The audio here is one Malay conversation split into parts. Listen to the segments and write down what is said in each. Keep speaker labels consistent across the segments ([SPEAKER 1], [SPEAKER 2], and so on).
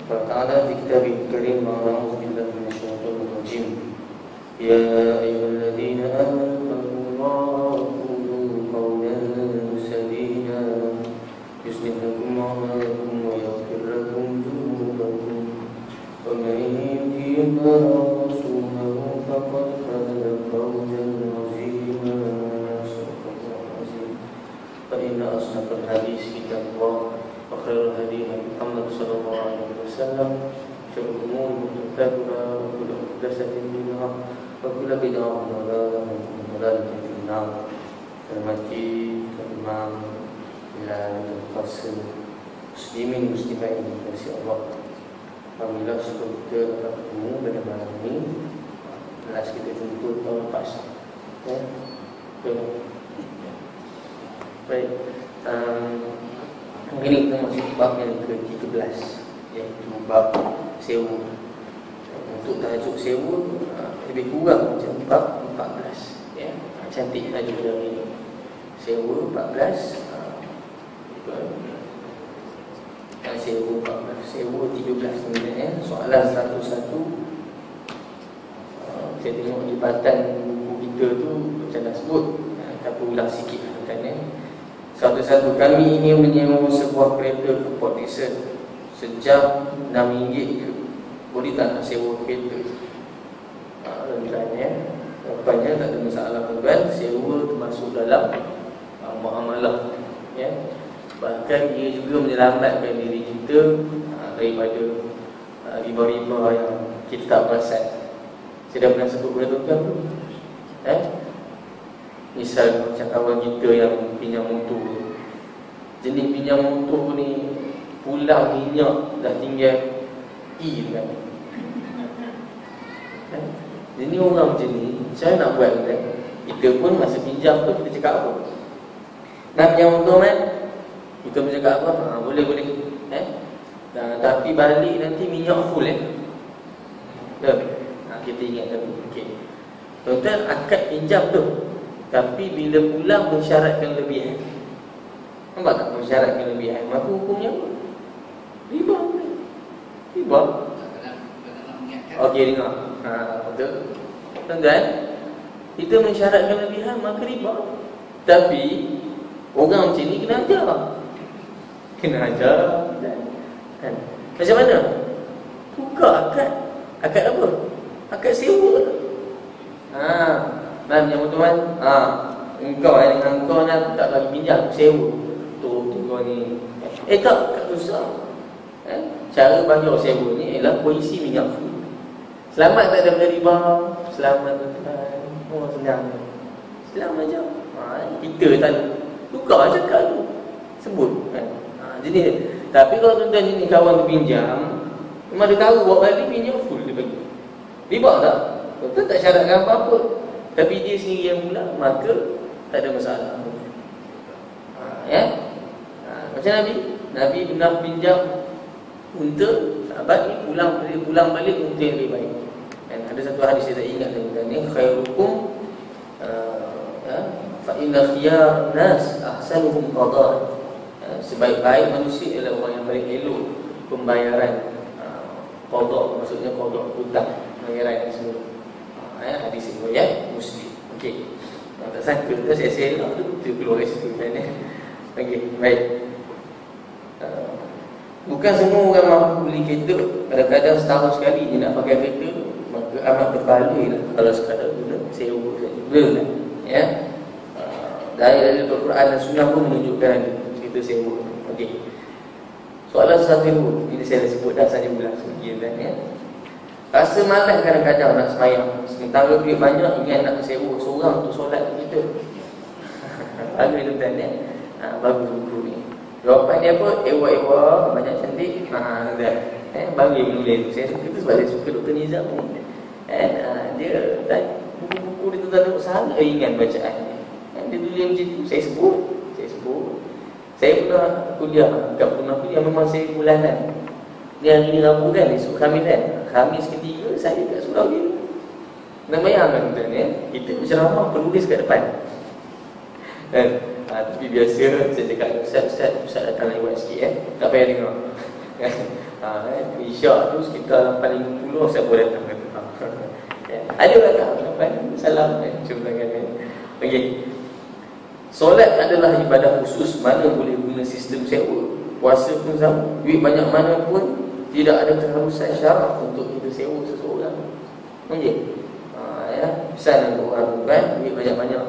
[SPEAKER 1] قال تعالى في كتابه الكريم أعوذ بالله من الشيطان الرجيم يا أيها الذين آمنوا اتقوا الله وقولوا قولا سديدا يصلح لكم أعمالكم ويغفر لكم ذنوبكم ومن يطع الله ورسوله فقد فاز فوزا عظيما صدق الله العظيم فإن أصدق الحديث كتاب الله وخير الهدي محمد صلى الله عليه وسلم شر الأمور محدثاتها وكل محدثة بدعة وكل بدعة ضلالة وكل ضلالة في النار. Termati Imam Bilal Qasim muslimin muslimat yang dikasihi Allah. Alhamdulillah syukur kita dapat bertemu pada malam ini. Last kita jumpa tahun lepas. Ya. Baik. Ini kita masuk bab yang ke-13, iaitu bab sewa. Untuk tajuk sewa lebih kurang macam bab 14, ya. Cantik tajuk dari ini. Sewa 14, sewa 14, sewa 13 sebenarnya. Soalan satu-satu. Saya tengok lipatan buku kita tu macam dah sebut, tapi ulang sikit katanya. Satu-satu, kami ingin menyewa sebuah kereta ke Port Dickson sejam RM6 je. Boleh tak nak sewa kereta? Rentangnya, rupanya tak ada masalah tuan. Sewa termasuk dalam muamalah, ya. Bahkan ia juga menyelamatkan diri kita daripada riba-riba yang kita tak perasan. Saya dah pernah sebut kepada tuan tu, misal macam kawan kita yang pinjam motor. Jenis pinjam motor ni pulang minyak dah tinggal kan. Jadi orang macam ni, saya nak buat kan. Kita pun masa pinjam tu kita cakap apa? Nak pinjam motor kan? Kita pun cakap apa? Boleh. Tapi balik nanti minyak full kita ingat tadi. Okey. Tuan-tuan, akad pinjam tu, tapi bila pulang mensyaratkan lebihan. Nampak tak mensyaratkan lebihan? Maka hukumnya apa? Riba. Riba. Okey, dengar. Betul. Tuan-tuan, kita mensyaratkan lebihan, maka riba. Tapi orang macam ni kena ajar. Kena ajar. Kan? Macam mana? Buka akad. Akad apa? Akad sewa. Yang tuan, engkau dengan engkau tak lagi pinjam, sewa. Kau ni tak susah. Cara bayar sewa ni ialah koisi minyak full. Selamat tak ada riba. Selamat tuan. Oh, senang. Selamat je. Kita tak tukar cakap tu. Sebut kan. Jadi, tapi kalau tuan-tuan ni kawan tu pinjam, memang dia tahu bawa balik pinjam full dia bagi. Riba tak? Tuan tak syaratkan apa-apa. Tapi dia sendiri yang pula, maka tak ada masalah. Macam Nabi pernah pinjam unta, sahabat ni pulang balik unta yang lebih baik. Dan ada satu hadis saya tak ingat lagi, khairukum fa inna khiyar nas ahsanuhum qada. Sebaik-baik manusia ialah orang yang paling elok pembayaran qada, maksudnya qada hutang, pembayaran semua. Hadis riwayat Muslim. Okey. Tak sangka tu saya tu keluar dari situ kan. Okey, baik. Bukan semua orang mampu beli kereta. Kadang-kadang setahun sekali dia nak pakai kereta, maka amat berbaloi lah kalau sekadar guna sewa saja. Betul tak? Ya. Dari Al-Quran dan Sunnah pun menunjukkan kita sewa. Okey. Soalan satu ini saya dah sebut dah saja ulang sedikit kan, ya. Rasa malas kadang-kadang nak sembahyang. Sementara duit banyak, ingat nak sewa seorang untuk solat kita. Bagus tuan-tuan ya. Bagus buku ni. Jawapan dia apa? Ewa-ewa, banyak cantik. Dah. Bagi menulis. Saya suka tu sebab saya suka Dr. Nizam ni. Dia buku-buku dia tuan-tuan sangat ringan bacaan dia. Dia tulis macam tu. Saya sebut. Saya pernah kuliah. Memang saya bulanan. Dia hari ni Rabu kan, esok Khamis kan. Khamis ketiga saya kat surau dia. Nak bayangkan tuan ya, kita berceramah penulis kat depan. Tapi biasa saya cakap Ustaz datang lewat sikit tak payah dengar. Isyak tu sekitar 50 saya boleh datang kata. Ada datang salam cuba kan. Okey. Solat adalah ibadah khusus, mana boleh guna sistem sewa. Puasa pun sama. Duit banyak mana pun tidak ada keharusan syarak untuk kita sewa seseorang. Okey. Pesan untuk orang kan, duit banyak-banyak.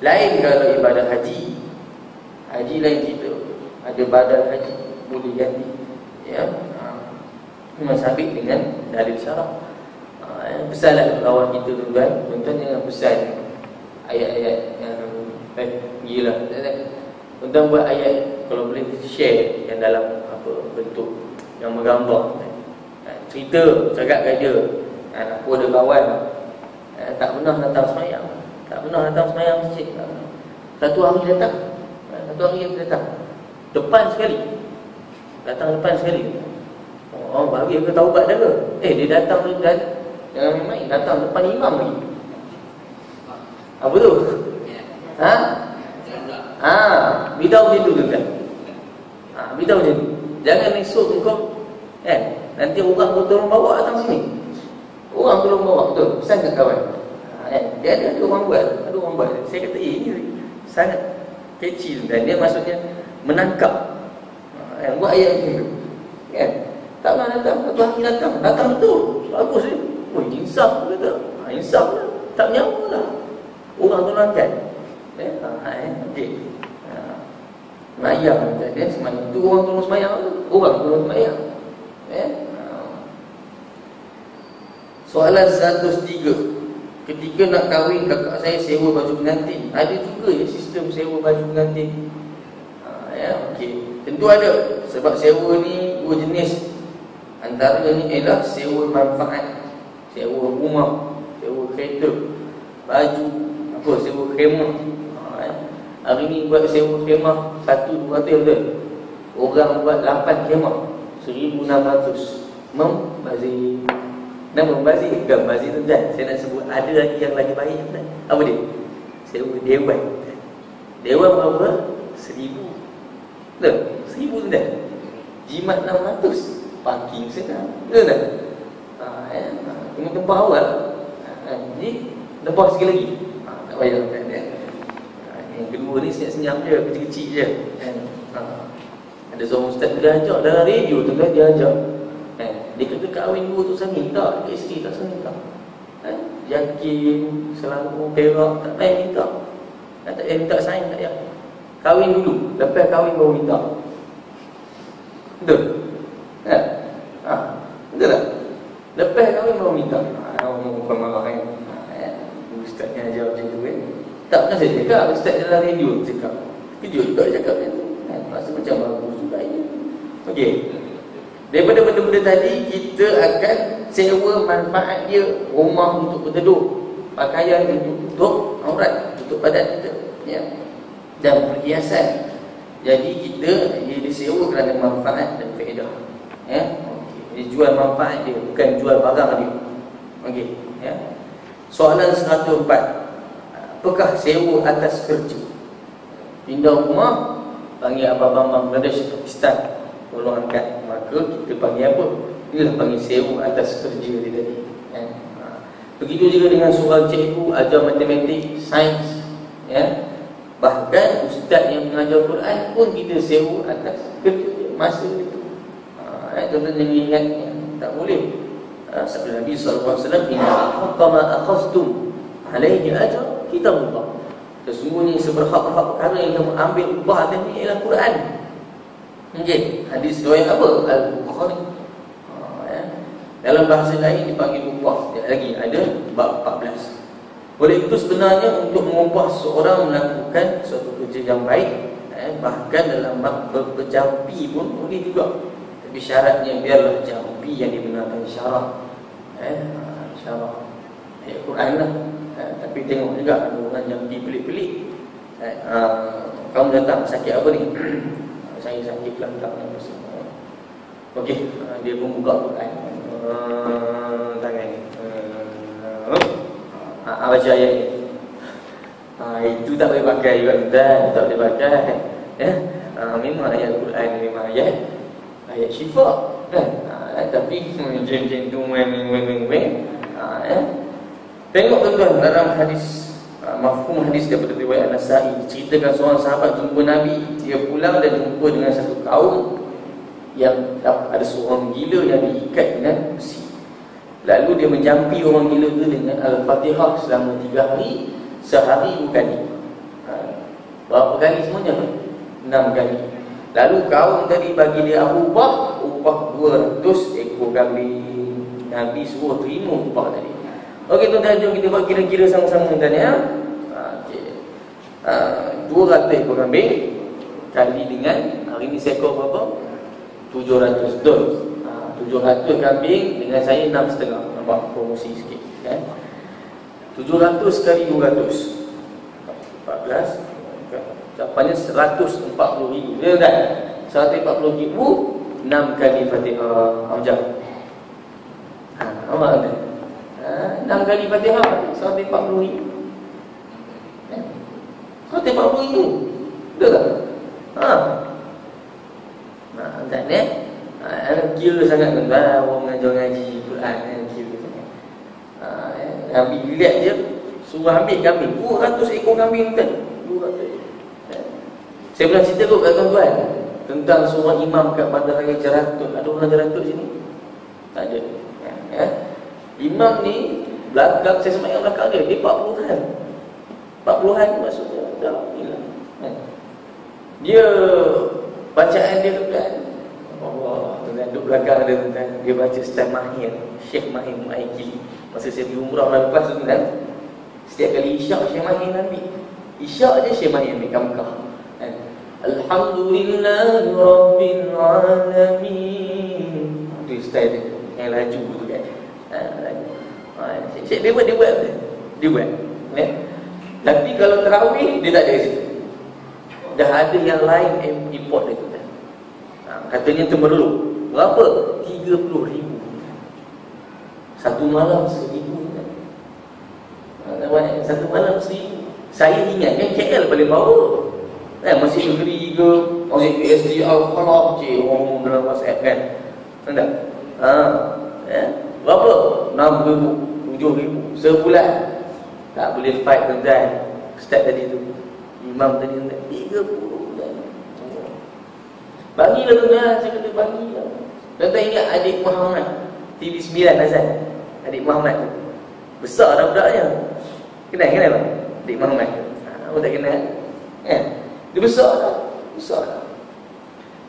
[SPEAKER 1] Lain kalau ibadah haji. Haji lain kita. Ada badal haji boleh ganti. Ya. Memang sabit dengan dalil syarak. Pesanlah lawan kita tuan-tuan. Tuan-tuan jangan pesan ayat-ayat yang gila. Tuan-tuan buat ayat, kalau boleh share yang dalam apa bentuk yang menggambar. Cerita cakap kat dia, aku ada kawan tak pernah datang semayang. Tak pernah datang semayang masjid. Satu hari datang. Depan sekali. Datang depan sekali. Oh, bagi aku taubat dah ke? Dia datang tu dah. Jangan main, datang depan imam lagi. Apa tu? Bidah macam tu kan? Bidah macam tu. Jangan esok kau nanti orang tolong bawa datang sini. Orang tolong bawa, betul. Pesan kat kawan. Dia ada orang buat. Saya kata ini sangat kecil dan dia maksudnya menangkap. Buat ayat macam tu. Kan? Tak pernah datang, satu hari datang betul. Bagus ni. Insaf kata. Insaf lah. Tak menyawa lah. Orang tolong angkat. Okey. Semayang dia semayang tu orang tolong semayang tu. Orang tolong semayang. Soalan 103. Ketika nak kahwin, kakak saya sewa baju pengantin. Ada juga sistem sewa baju pengantin. Okey. Tentu ada. Sebab sewa ni dua jenis. Antaranya ialah sewa manfaat, sewa rumah, sewa kereta, baju, sewa khemah. Hari ni buat sewa khemah 1-200 betul. Orang buat 8 khemah 1,600. Membazir. Nama membazir ke membazir tu kan? Saya nak sebut ada lagi yang lagi baik kan? Apa dia? Sewa dewan. Dewan berapa? 1,000. Betul? 1,000 tu kan? Jimat 600. Parking senang. Betul tak? Tengok tempat awal. Jadi lepas sikit lagi. Tak payah kan? Yang kedua ni senyap-senyap je, kecil-kecil je. Ada seorang ustaz dia ajak dalam radio tu kan, dia ajak. Dia kata kahwin dua tu sangin tak? Isteri tak sangin tak? Yakin selalu perak tak payah minta. Tak payah minta sign tak payah. Kahwin dulu, lepas kahwin baru minta. Betul? Betul tak? Lepas kahwin baru minta. Orang bukan marah kan? Ustaz yang ajar macam tu kan? Tak kan saya cakap, ustaz dalam radio cakap. Kejut juga cakap macam tu. Rasa macam bagus juga ini. Okey. Daripada benda-benda tadi, kita akan sewa manfaat dia. Rumah untuk berteduh, pakaian untuk tutup aurat, tutup badan kita, ya. Dan perhiasan. Jadi kita dia disewa kerana manfaat dan faedah. Dia jual manfaat dia, bukan jual barang dia. Okey, ya. Soalan 104. Apakah sewa atas kerja? Pindah rumah, panggil Abang Bambang Bangladesh Pakistan, tolong angkat. Maka kita panggil apa? Inilah panggil sewa atas kerja dia tadi. Begitu juga dengan soal cikgu ajar matematik, sains, ya. Bahkan ustaz yang mengajar Quran pun kita sewa atas kerja dia, masa itu. Tuan-tuan jangan ingat, tak boleh. Sabda Nabi SAW, inna haqqa ma akhaztum alaihi ajr kitabullah. Sesungguhnya seberhak-berhak perkara yang kamu ambil upah atas ini ialah Quran. Okey, hadis riwayat apa? Al-Bukhari. Dalam bahasa lain dipanggil upah. Lagi ada bab 14. Oleh itu sebenarnya untuk mengupah seorang melakukan suatu kerja yang baik, bahkan dalam bab berjampi pun boleh juga. Tapi syaratnya biarlah jampi yang dibenarkan syarak. Syarak Quran lah. Tapi tengok juga ada orang jampi pelik-pelik. Kamu datang sakit apa ni? Saya sakit kelangkang. Okey, dia pun buka Quran. Tangan ni. Baca ayat ni. Itu tak boleh pakai juga, tak boleh pakai. Memang ayat Quran ni memang ayat ayat syifa kan. Tapi macam tu tengok tuan-tuan dalam hadis, mafhum hadis daripada riwayat An-Nasa'i, ceritakan seorang sahabat jumpa Nabi. Dia pulang dan jumpa dengan satu kaum yang ada seorang gila yang diikat dengan besi. Lalu dia menjampi orang gila itu dengan Al-Fatihah selama 3 hari, sehari 2 kali. Berapa kali semuanya? 6 kali. Lalu kaum tadi bagi dia upah 200 ekor kambing. Nabi suruh terima upah tadi. Okey tuan-tuan, jom kita buat kira-kira sama-sama tuan ya. 200 ekor kambing kali dengan hari ni seekor berapa? 700 dolar. 700 kambing dengan saya 6,5. Nampak promosi sikit kan? 700 kali 200 14. Jawapannya 140,000. Dia kan? 140,000 6 kali Fatihah. Macam apa kata? 6 kali Fatihah 140,000. 140,000. Betul tak? Kan kira sangat tuan-tuan. Orang mengajar ngaji Quran kira sangat. Nabi lihat je suruh ambil kambing 200 ekor kambing tuan. 200. Saya pernah cerita kot kat tuan-tuan tentang seorang imam kat Bandaraya Jeratut. Ada orang Jeratut sini? Tak ada. Imam ni belakang, saya semayang belakang dia 40-an. 40-an maksudnya dah hilang. Dia bacaan dia kan, Allah, tuan duduk belakang dia tuan. Dia baca Ustaz Mahir, Syekh Mahir Mu'aikili. Masa saya di umrah lepas tu kan, setiap kali isyak Syekh Mahir Nabi. Isyak je Syekh Mahir ambil Mekah. Alhamdulillahi Rabbil Alamin. Itu style dia yang laju tu kan. Syekh dia buat Tapi kalau tarawih dia tak ada kat situ. Dah ada yang lain import dia tu kan. Katanya temerluk. Berapa? 30,000. Satu malam 1,000 kan. Satu malam 1,000. Saya ingat kan KL paling bawah. Masjid negeri ke, masjid PSD Al-Falah je, orang dalam WhatsApp kan. Tak? Berapa? 6,000, 7,000 sebulan. Tak boleh fight tuan-tuan. Ustaz tadi tu, imam tadi tuan, 30 kan. Bagilah tuan-tuan, saya kata bagilah. Tuan-tuan ingat adik Muhammad TV9 Azan, adik Muhammad tu besar dah budaknya. Kenal bang? Adik Muhammad tu. Awak tak kenal? Dia besar dah.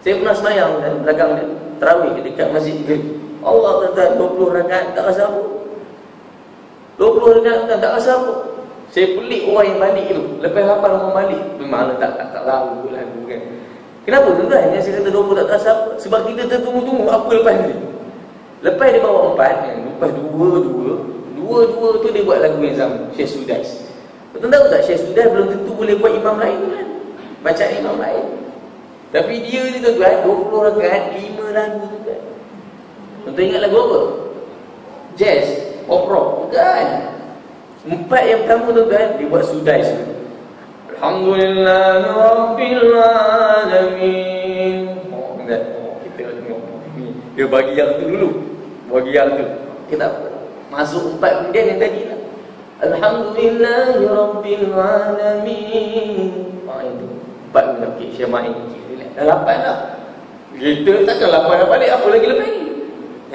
[SPEAKER 1] Saya pernah semayang kan, belakang dia tarawih dekat masjid negeri. Allah tuan-tuan, 20 rakaat tak rasa apa. 20 rakaat tak rasa apa. Saya pelik orang yang balik tu. Lepas hafal orang balik, memang tak lagu kan. Kenapa tuan-tuan yang saya kata 20 tak rasa apa? Sebab kita tertunggu-tunggu apa lepas ni. Lepas dia bawa 4 kan, lepas 2 tu dia buat lagu yang sama, Syekh Sudais. Tuan-tuan tahu tak, Syekh Sudais belum tentu boleh buat imam lain kan, bacaan imam lain. Tapi dia ni tuan-tuan 20 rakaat 5 lagu tu kan. Tuan-tuan ingat lagu apa? Jazz, pop rock, bukan. 4 yang pertama tuan-tuan dia buat Sudais. Alhamdulillahirabbil alamin. Kita tengok dia bagi yang tu dulu. Bagi yang tu. Kita masuk 4 kemudian yang tadi lah. Alhamdulillahirabbil alamin. Itu 4 benda. Okey, Syamai dah 8 dah. Kita takkan 8 dah balik, apa lagi lepas ni?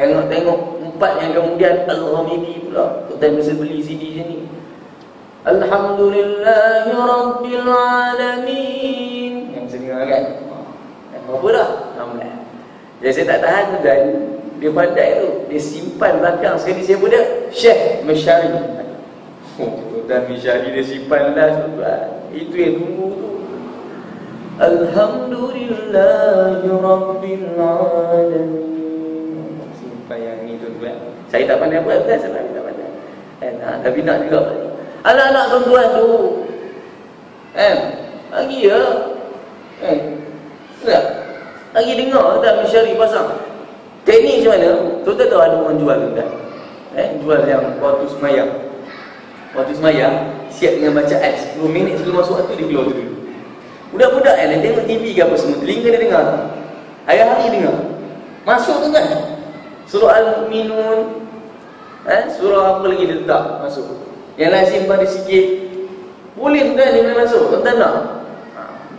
[SPEAKER 1] Tengok 4 yang kemudian Al-Ghamidi pula. Tuan bisa beli CD je ni. Alhamdulillahirabbil alamin. Yang senang kan? Apa dah? 16. Jadi saya tak tahan tu dan dia pandai tu. Dia simpan belakang sekali saya muda Syekh Mesyari. Dan Mesyari dia simpan dah tuan. Itu yang tunggu tu. Alhamdulillahirabbil alamin. Simpan yang ni tu tuan. Saya tak pandai buat tuan, saya tak pandai. Tapi nak juga. Anak-anak tuan-tuan tu lagi ya tak? Lagi dengar tak Mesyari pasang teknik macam mana? Tuan-tuan tahu ada orang jual tuan-tuan jual yang waktu semayang siap dengan bacaan 10 minit sebelum masuk waktu dia keluar tu dulu. Budak-budak tengok TV ke apa semua, telinga dia dengar hari-hari dengar. Masuk tuan-tuan. Surah Al-Mu'minun, surah apa lagi dia letak masuk. Yang lazim pada sikit. Boleh tuan-tuan dia boleh masuk. Tuan-tuan nak?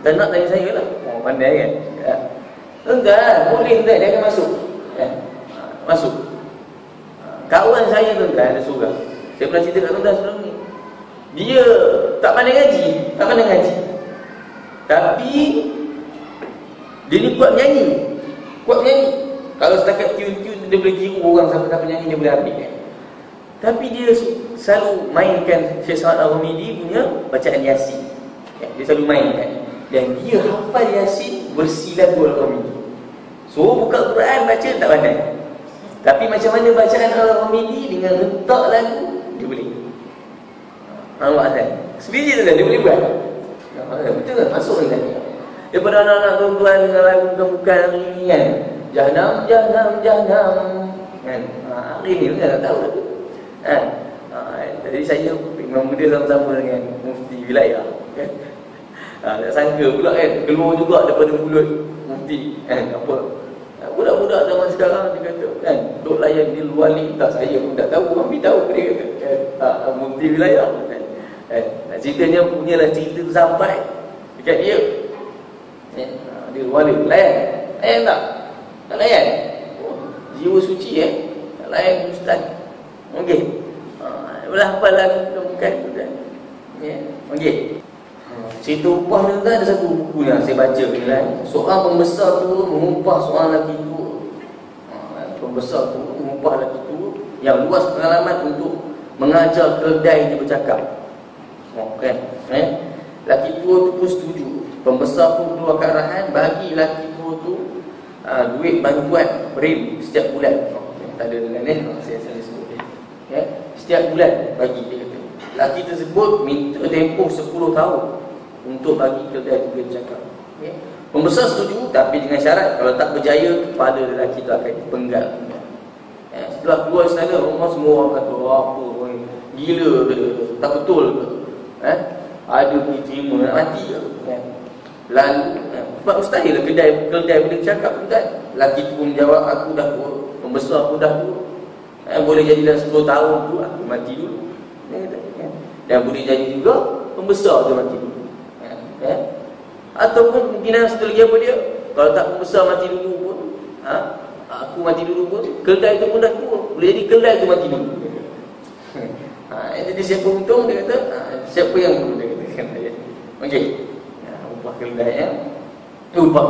[SPEAKER 1] Tuan nak tanya saya lah. Oh, pandai kan? Ya. Tuan-tuan, boleh tuan-tuan dia akan masuk. Masuk. Kawan saya tuan-tuan ada seorang. Saya pernah cerita kat tuan-tuan sebelum ni. Dia tak pandai ngaji. Tapi dia ni kuat menyanyi. Kalau setakat tune-tune dia boleh kira orang siapa penyanyi dia boleh ambil kan. Tapi dia selalu mainkan Syekh Sa'ad Al-Ghamidi punya bacaan Yasin. Dia selalu mainkan. Dan dia hafal Yasin bersilabu Al-Ghamidi. So buka Quran baca tak pandai. Tapi macam mana bacaan Al-Ghamidi dengan rentak lagu dia boleh. Nampak kan? Sebiji tu kan dia boleh buat. Betul kan? Masuk kan? Daripada anak-anak tuan-tuan dengan lagu bukan ini kan. Jahanam kan. Hari ni kan tak tahu kan. Jadi saya memang muda sama-sama dengan mufti wilayah kan. Tak sangka pula kan keluar juga daripada mulut mufti kan. Apa budak-budak zaman sekarang dia kata kan duk layan dia luar ni. Tak, saya pun tak tahu. Kami tahu dia kata kan. Mufti wilayah kan. Ceritanya punyalah cerita tu sampai dekat dia. Dia luar ni layan tak? Tak layan. Jiwa suci tak layan ustaz. Okey. Belah hafal lagu bukan ustaz. Okey. Cerita upah ni tuan ada satu buku yang saya baca ni lah. Seorang pembesar tu mengumpah seorang lelaki tu. Pembesar tu mengumpah lelaki tu yang luas pengalaman untuk mengajar keledai dia bercakap. Okey. Lelaki tua tu pun setuju. Pembesar pun keluarkan arahan bagi lelaki tua tu duit bantuan rim setiap bulan. Tak ada dengan saya sebut. Setiap bulan bagi dia kata. Lelaki tersebut minta tempoh 10 tahun untuk bagi kedai tu dia bercakap. Pembesar setuju tapi dengan syarat kalau tak berjaya kepala lelaki tu akan dipenggal. Setelah keluar istana rumah semua orang kata apa gila ke tak betul ke. Ada pergi terima nak mati ke. Lalu sebab mustahil lah kedai boleh bercakap kan. Lelaki tu pun menjawab aku dah tua. Pembesar aku dah tua. Boleh jadi dalam 10 tahun tu aku mati dulu. Dan boleh jadi juga pembesar tu mati dulu. Ataupun kemungkinan satu lagi apa dia, kalau tak pembesar mati dulu pun aku mati dulu pun kedai tu pun dah tua. Boleh jadi kedai tu mati dulu. Jadi siapa untung dia kata siapa yang untung dia kata. Okey. Upah kedai upah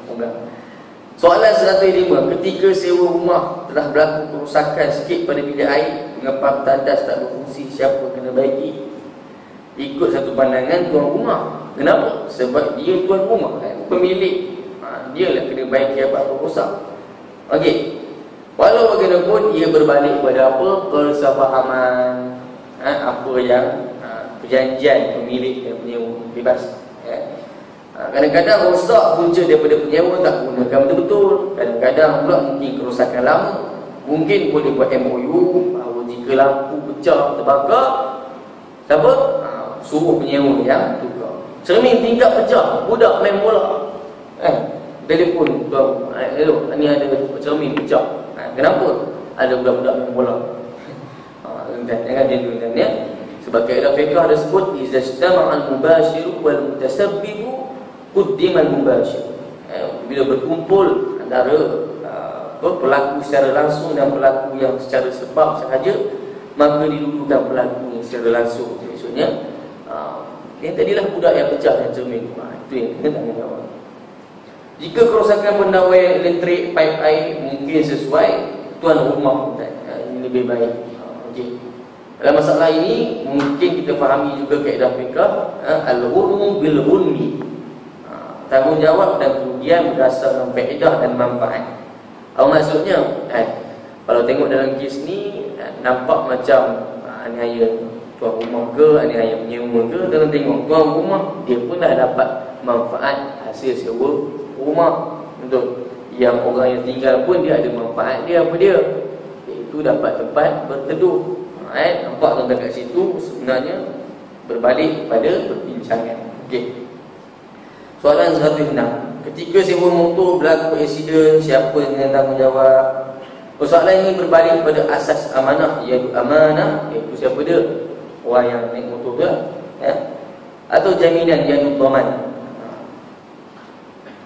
[SPEAKER 1] kedai. Soalan 105. Ketika sewa rumah telah berlaku kerosakan sikit pada bilik air, mengapa tandas tak berfungsi, siapa kena baiki? Ikut satu pandangan tuan rumah. Kenapa? Sebab dia tuan rumah kan, pemilik. Dia lah kena baiki apa-apa rosak. Okey. Walau bagaimanapun ia berbalik pada apa? Persefahaman. Apa yang perjanjian pemilik dan penyewa bebas. Kadang-kadang rosak punca daripada penyewa tak gunakan betul-betul. Kadang-kadang pula mungkin kerosakan lama. Mungkin boleh buat MOU bahawa jika lampu pecah terbakar, siapa? Suruh penyewa yang tukar. Cermin tingkap pecah, budak main bola. Telefon tuan, ni ada cermin pecah. Kenapa? Ada budak-budak main bola. Jangan dia dulu ya. Sebab kaedah fiqh ada sebut izastama'al mubashiru wal mutasabbibu quddimal mubashir. Bila berkumpul antara pelaku secara langsung dan pelaku yang secara sebab sahaja, maka didulukan pelaku yang secara langsung. Maksudnya yang tadilah budak yang pecah yang cermin. Itu yang kena tanggungjawab. Jika kerosakan pendawaian elektrik, pipe air mungkin sesuai, tuan rumah ini lebih baik. Okey. Dalam masalah ini mungkin kita fahami juga kaedah fiqh al-ghurmu bil ghurmi. Tanggungjawab dan kerugian berdasarkan faedah dan manfaat. Apa maksudnya? Kalau tengok dalam kes ni nampak macam aniaya tuan rumah ke, aniaya penyewa ke. Dalam tengok tuan rumah dia pun dah dapat manfaat hasil sewa rumah. Untuk yang orang yang tinggal pun dia ada manfaat dia apa dia? Iaitu dapat tempat berteduh. Nampak tuan kat situ sebenarnya berbalik pada perbincangan. Okey. Soalan 106. ketika sewa motor berlaku aksiden, siapa yang tanggungjawab? Persoalan ini berbalik pada asas amanah, iaitu amanah, iaitu siapa dia? Orang yang naik motor tu lah, ya? Atau jaminan, iaitu dhaman.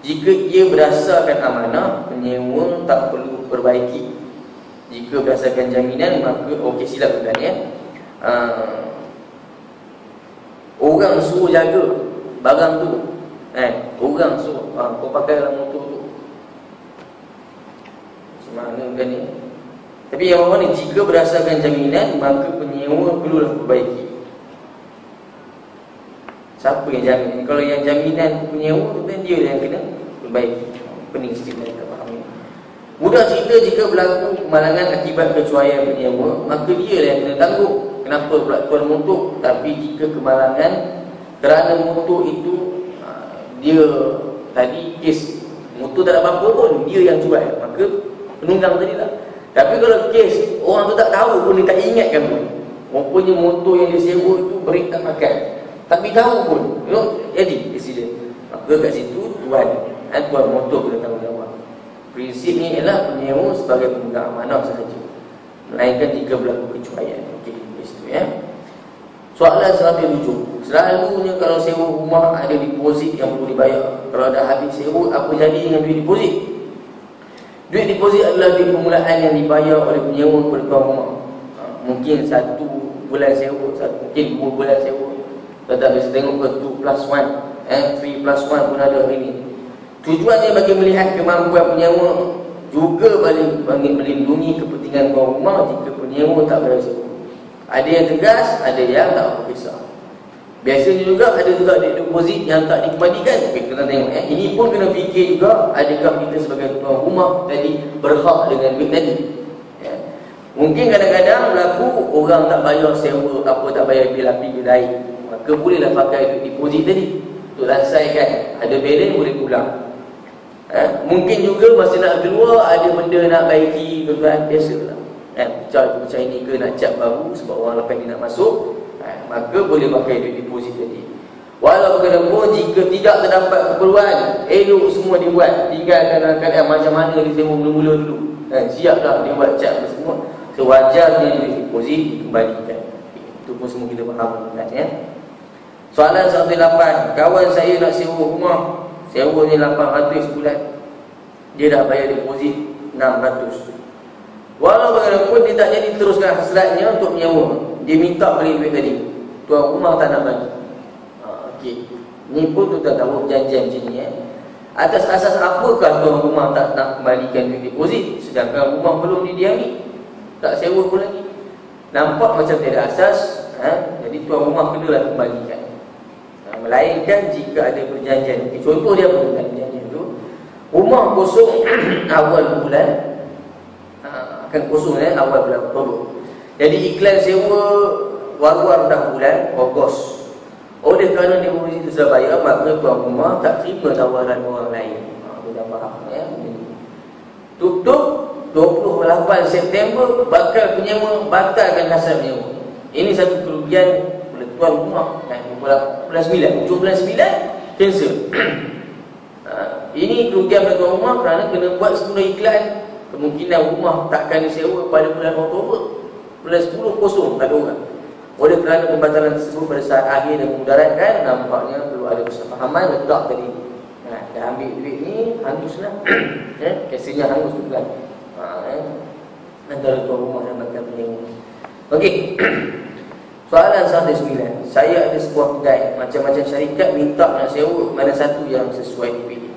[SPEAKER 1] Jika ia berdasarkan amanah, penyewa tak perlu perbaiki. Jika berdasarkan jaminan, maka okey, silap tuan ya. Orang suruh jaga barang tu, orang suruh kau pakai dalam motor tu, macam mana kan ni? Tapi yang awal ni, jika berdasarkan jaminan, maka penyewa perlulah perbaiki. Siapa yang jamin? Kalau yang jaminan penyewa tu, dia yang kena perbaiki. Pening sikit kita faham. Mudah cerita, jika berlaku kemalangan akibat kecuaian penyewa, maka dia yang kena tanggung. Kenapa pula tuan motor? Tapi jika kemalangan kerana motor itu dia tadi kes motor tak ada apa-apa pun, dia yang cuai, maka penunggang tadi lah. Tapi kalau kes orang tu tak tahu pun, dia tak ingatkan pun, rupanya motor yang dia sewa itu brake tak pakai, tapi tahu pun, jadi accident, maka kat situ tuan motor kena tanggungjawab. Prinsipnya ialah penyewa sebagai penunggang amanah sahaja, melainkan jika berlaku kecuaian. Okey, itu ya. Soalan 107. Selalunya kalau sewa rumah ada deposit yang perlu dibayar. Kalau dah habis sewa, apa jadi dengan duit deposit? Duit deposit adalah duit permulaan yang dibayar oleh penyewa kepada tuan rumah. Mungkin 1 bulan sewa, mungkin 2 bulan sewa. Kalau tak bisa tengok ke 2+1, 3+1 pun ada hari ini. Tujuannya bagi melihat kemampuan penyewa, juga bagi melindungi kepentingan tuan rumah jika penyewa tak bayar sewa. Ada yang tegas, ada yang tak berkisar. Biasanya juga ada juga deposit yang tak dikembalikan. Okay, kena tengok ini pun kena fikir juga, adakah kita sebagai tuan rumah tadi berhak dengan duit tadi ya. Mungkin kadang-kadang berlaku orang tak bayar sewa, tak bayar bil api, bil air, maka bolehlah pakai duit deposit tadi untuk lansaikan. Ada balance boleh pulang. Mungkin juga masa nak keluar ada benda nak baiki, tuan, biasalah. Macam ini ke nak cat baru sebab orang lepas ni nak masuk, maka boleh pakai duit deposit tadi. Walau bagaimanapun, jika tidak terdapat keperluan, elok semua dibuat, tinggalkan dalam keadaan macam mana dia sewa mula-mula dulu. Siaplah dia buat cat semua, sewajarnya duit deposit dikembalikan. Itu pun semua kita faham kan, ya. Soalan 108. Kawan saya nak sewa rumah, sewanya 800 sebulan, dia dah bayar deposit 600. Walau bagaimanapun dia tak jadi teruskan hasratnya untuk menyewa, dia minta balik duit tadi, tuan rumah tak nak bagi. Okey, ni pun tu tak tahu perjanjian macam ni atas asas apakah tuan rumah tak nak kembalikan duit deposit, sedangkan rumah belum didiami, tak sewa pun lagi. Nampak macam tiada asas. Jadi tuan rumah kenalah kembalikan, melainkan jika ada perjanjian. Contoh dia apa perjanjian tu? Rumah kosong awal bulan, akan kosong awal bulan Oktober. Jadi iklan sewa war-war dah bulan Ogos. Oleh kerana deposit itu sudah bayar, maka tuan rumah tak terima tawaran orang lain. Itu dah faham ya. Tutup 28 September, bakal penyewa batalkan hasrat penyewa. Ini satu kerugian oleh tuan rumah. Bulan 9, hujung bulan 9 cancel. Ini kerugian oleh tuan rumah kerana kena buat 10 iklan. Kemungkinan rumah takkan disewa pada bulan Oktober. Bulan 10 kosong, tak ada orang. Oleh kerana pembatalan tersebut pada saat akhir dan memudaratkan, nampaknya perlu ada kesepahaman letak tadi. Dah ambil duit ni, hanguslah. Kasihnya hangus tu kan. Antara tuan rumah dan bakal penyewa. Okey. Soalan 109. Saya ada sebuah kedai, macam-macam syarikat minta nak sewa, mana satu yang sesuai dipilih?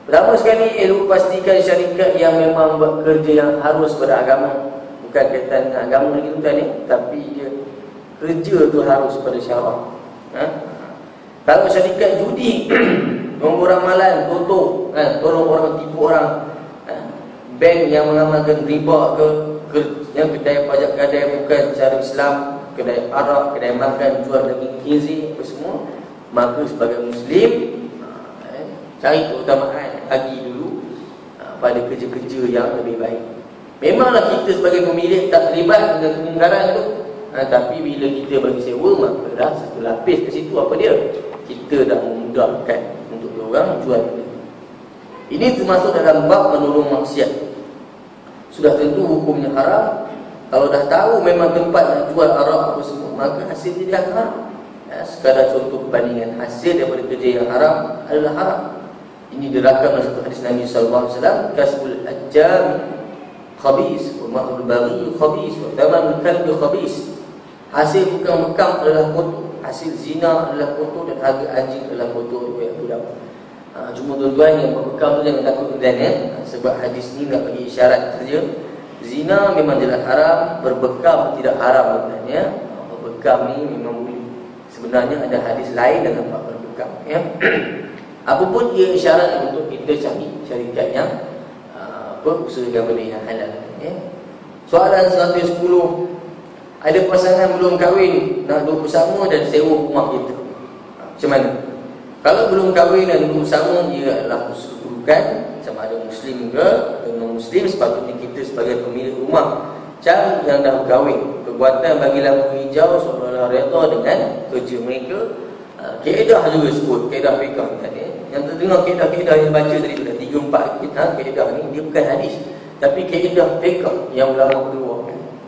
[SPEAKER 1] Pertama sekali, elok pastikan syarikat yang memang buat kerja yang harus beragama. Bukan kaitan dengan agama lagi tuan ni, tapi dia kerja tu harus pada syarak. Kalau syarikat judi, nombor ramalan, toto, tolong orang, tipu orang, bank yang mengamalkan riba ke yang kedai pajak gadai bukan cara Islam, kedai Arab, kedai makan, jual daging khinzir, apa semua, maka sebagai Muslim cari keutamaan, bagi dulu pada kerja-kerja yang lebih baik. Memanglah kita sebagai pemilik tak terlibat dengan kemungkaran tu, tapi bila kita bagi sewa, maka dah satu lapis ke situ, apa dia? Kita dah memudahkan untuk orang jual. Ini termasuk dalam bab menolong maksiat. Sudah tentu hukumnya haram. Kalau dah tahu memang tempat nak jual arak apa semua, maka hasil dia haram. Ya, sekadar contoh perbandingan, hasil daripada kerja yang haram adalah haram. Ini dirakam dalam satu hadis Nabi SAW, kasbul ajjam khabis, wa ma'ul baghi khabis, wa thamanul kalbi khabis. Hasil bukan bekam adalah kotor, hasil zina adalah kotor, dan harga anjing adalah kotor. Cuma tuan-tuan yang berbekam tu jangan takut tuan ya. Sebab hadis ni nak bagi isyarat saja. Zina memang jelas haram, berbekam tidak haram sebenarnya. Berbekam ni memang boleh. Sebenarnya ada hadis lain dalam bab berbekam ya. Apapun ia isyarat untuk kita cari syarikat yang usahakan benda yang halal ya. Soalan 110, ada pasangan belum kahwin nak duduk bersama dan sewa rumah kita, macam mana? Kalau belum kahwin dan duduk bersama, ia adalah kedudukan sama ada Muslim ke atau non-Muslim. Sepatutnya kita sebagai pemilik rumah cari yang dah berkahwin. Perbuatan bagi lampu hijau seolah-olah reda dengan kerja mereka. Kaedah juga sebut, kaedah fiqh tadi. Yang terdengar kaedah-kaedah yang baca tadi sudah 3-4 kaedah ni, dia bukan hadis, tapi kaedah fiqh yang ulama kedua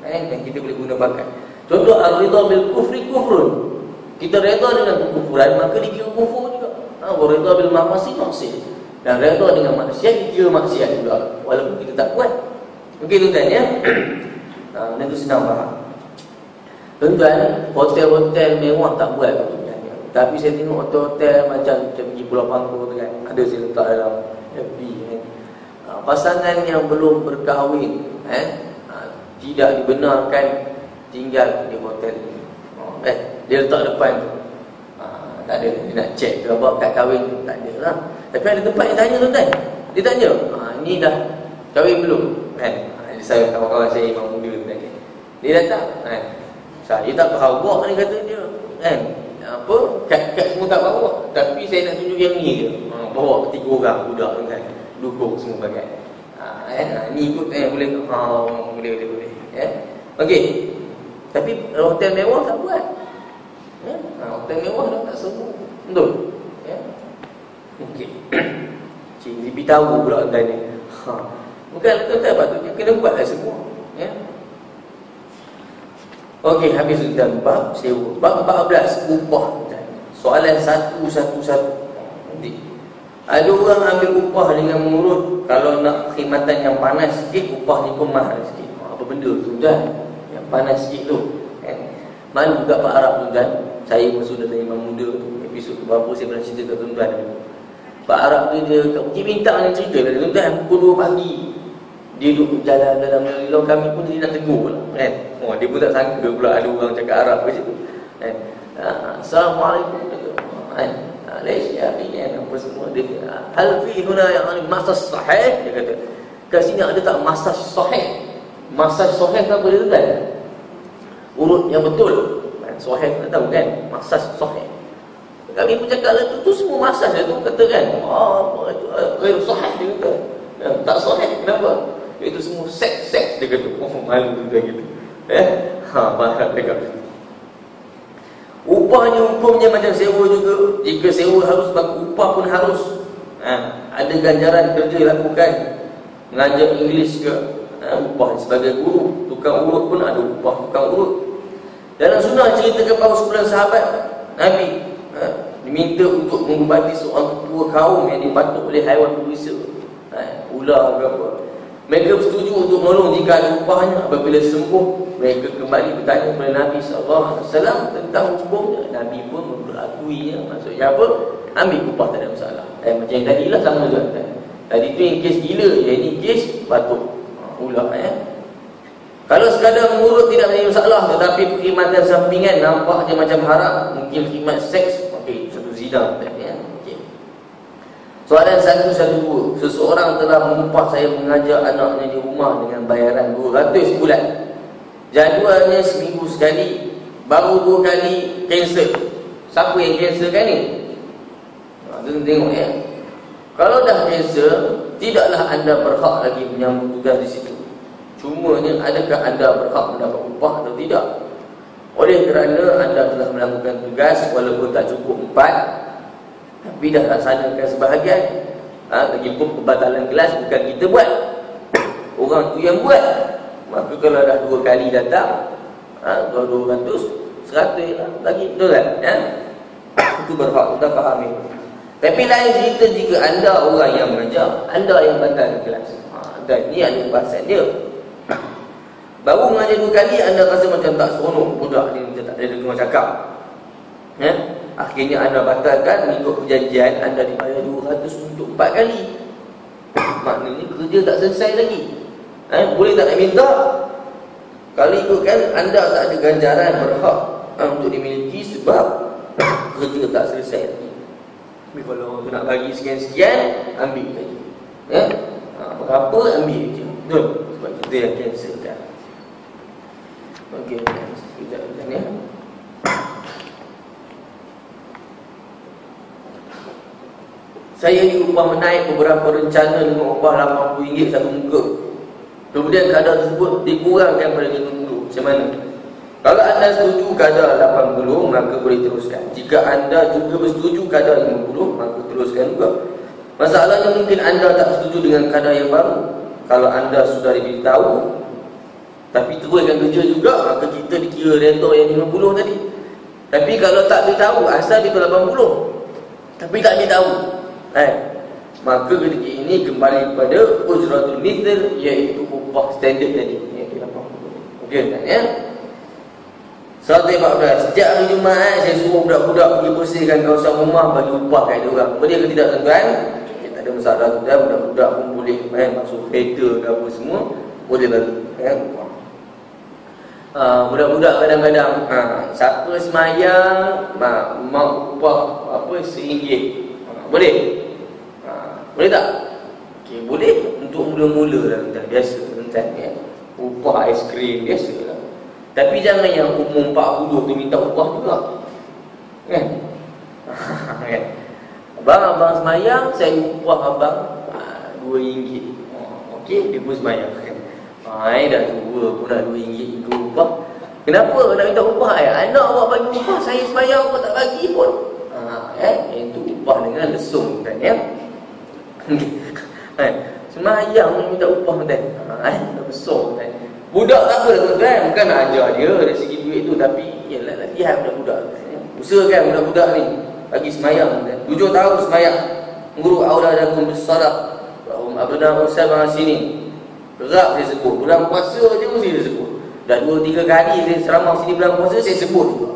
[SPEAKER 1] dan kita boleh guna pakai. Contoh, ar-ridha bil kufri kufrun. Kita reda dengan kekufuran, maka dikira kufur juga. Reda bil ma'asi maksiat. Dan reda dengan maksiat dikira maksiat juga, walaupun kita tak buat. Okey tuan-tuan ya. Itu senang faham. Tuan-tuan, hotel-hotel mewah tak buat tuan-tuan. Tapi saya tengok hotel-hotel macam pergi Pulau Pangkor tu kan, ada saya letak dalam FB kan. Pasangan yang belum berkahwin tidak dibenarkan tinggal di hotel ini. Dia letak depan tu. Tak ada, dia nak cek ke apa kat kahwin tu, tak ada lah. Tapi ada tempat yang tanya tuan-tuan. Dia tanya, ni dah kahwin belum? Saya kawan-kawan saya Imam Muda tadi. Dia datang, saya tak faham bawa ni kata dia. Apa? Kad semua tak bawa. Tapi saya nak tunjuk yang ni je. Bawa 3 orang budak tu kan. Dukung semua bagai. Ni ikut boleh. Boleh. Ya. Okey. Tapi hotel mewah tak buat. Ya, hotel mewah dah tak semua. Betul? Ya. Okey. Cik lebih tahu pula tuan ni. Bukan tuan-tuan patutnya kena buatlah semua. Ya. Okey, habis sudah bab sewa. Bab 14 upah. Soalan 111. Nanti ada orang ambil upah dengan mengurut. Kalau nak khidmatan yang panas sikit, upahnya pun mahal sikit. Apa benda tu dah yang panas sikit tu kan? Malu kat Pak Arab tu kan. Saya pun sudah tanya Imam Muda tu, episod berapa saya pernah cerita kat tuan-tuan dulu. Pak Arab tu dia kat Bukit Bintang ni cerita kat tuan-tuan, pukul 2 pagi dia duduk jalan dalam lilau kami pun dia nak tegur lah kan. Dia pun tak sangka pula ada orang cakap Arab kat situ kan. Assalamualaikum kan. Malaysia kan apa semua dia. Hal fi huna yang masas sahih, dia kata. Kat sini ada tak masas sahih? Masas sahih apa dia kan? Urut yang betul. Sahih tak tahu kan? Masas sahih. Kami pun cakap lah tu semua masas tu kata kan. Ghair sahih dia kata. Tak sahih kenapa? Itu semua seks dia kata. Malu tu dia gitu. Bahar dia kata. Upahnya hukumnya macam sewa juga. Jika sewa harus, maka upah pun harus. Ada ganjaran kerja lakukan. Mengajar English ke, upah sebagai guru. Tukang urut pun ada upah tukang urut. Dalam sunnah ceritakan bahawa sebulan sahabat Nabi diminta untuk mengubati seorang ketua kaum yang dipatuk oleh haiwan berbisa, ular ke apa. Mereka bersetuju untuk menolong jika ada upahnya. Apabila sembuh, mereka kembali bertanya kepada Nabi SAW tentang hukumnya. Nabi pun mengakui maksudnya apa? Ambil upah, tak ada masalah. Macam yang tadi lah sama juga. Tadi tu yang kes gila, yang ni kes batuk ular. Kalau sekadar mengurut tidak ada masalah, tetapi perkhidmatan sampingan nampaknya macam haram, mungkin khidmat seks, satu zina. Soalan 112. Seseorang telah mengupah saya mengajar anaknya di rumah dengan bayaran 200 bulan. Jadualnya seminggu sekali, baru 2 kali cancel. Siapa yang cancelkan ni? Tengok ya. Kalau dah cancel, tidaklah anda berhak lagi menyambung tugas di situ. Cumanya, adakah anda berhak mendapat upah atau tidak? Oleh kerana anda telah melakukan tugas walaupun tak cukup 4, tapi dah laksanakan sebahagian, Lagipun pembatalan kelas bukan kita buat, orang tu yang buat. Maka kalau dah 2 kali datang, kalau 200, 100 lah lagi, betul kan? Ya? Itu berhak, kita faham ni. Tapi lain cerita jika anda orang yang mengajar, anda yang batal kelas. Dan ni ada bahasan dia. Baru mengajar 2 kali, anda rasa macam tak seronok, budak ni macam tak ada dengar cakap. Ya? Akhirnya anda batalkan, mengikut perjanjian anda dibayar 200 untuk 4 kali. Maknanya kerja tak selesai lagi. Boleh tak nak minta? Kalau ikutkan, anda tak ada ganjaran berhak untuk dimiliki sebab kerja tak selesai lagi. Tapi kalau orang tu nak bagi sekian-sekian, ambil saja. Ya? Berapa ambil je. Betul? Sebab kita yang cancelkan. Okey, sekejap ya. Saya diupah menaik beberapa rencana dengan upah RM80 satu muka. Kemudian kadar tersebut dikurangkan pada 50. Macam mana? Kalau anda setuju kadar 80, maka boleh teruskan. Jika anda juga bersetuju kadar 50, maka teruskan juga. Masalahnya mungkin anda tak setuju dengan kadar yang baru. Kalau anda sudah diberitahu tapi teruskan kerja juga, maka kita dikira rentor yang 50 tadi. Tapi kalau tak beritahu, asal dia 80 tapi tak beritahu, maka ketika ini kembali kepada ujratul mithl, iaitu upah standard tadi, iaitu 80. Okey kan ya? 114. Setiap hari Jumaat saya suruh budak-budak pergi bersihkan kawasan rumah bagi upah kat dia orang. Boleh ke tidak tuan-tuan? Tak ada masalah tuan, budak-budak pun boleh masuk kereta ke apa semua, boleh bagi upah. Budak-budak kadang-kadang siapa semayang mau upah apa RM1. Boleh? Boleh tak? Okey, boleh untuk mula-mula lah tuan, biasa tuan ya. Upah aiskrim biasa lah. Tapi jangan yang umur 40 tu minta upah juga. Kan? Abang semayang, saya upah abang RM2. Okey, dia pun semayang. Dah tua pun nak RM2 ke upah. Kenapa nak minta upah? Anak awak bagi upah, saya semayang awak tak bagi pun. Itu upah dengan lesung kan ya. Semayang minta upah kan. Dah besar kan. Budak tak apa tuan-tuan, bukan nak ajar dia dari segi duit tu, tapi ialah latihan budak-budak. Usahakan budak-budak ni bagi semayang kan. 7 tahun semayang. Guru auladakum bis-salat. Abdullah Usama sini. Kerap saya sebut. Bulan puasa je mesti saya sebut. Dah 2-3 kali saya ceramah sini bulan puasa, saya sebut juga.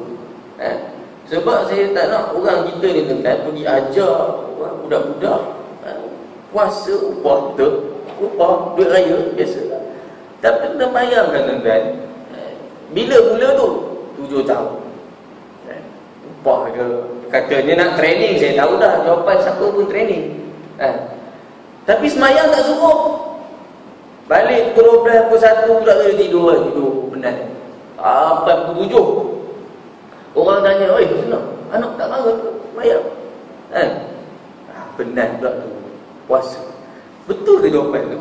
[SPEAKER 1] Sebab saya tak nak orang kita ni tuan-tuan pergi ajar orang budak-budak puasa upah tu, upah duit raya biasalah. Tapi kena bayangkan tuan-tuan, bila mula tu 7 tahun. Upah ke, katanya nak training, saya tahu dah jawapan siapa pun training. Tapi semayang tak suruh. Balik pukul 12, pukul 1 pula dia tidur penat. Apa pukul 7 orang tanya, oi senang, anak tak bangun ke semayang? Penat pula tu puasa. Betul ke jawapan tu?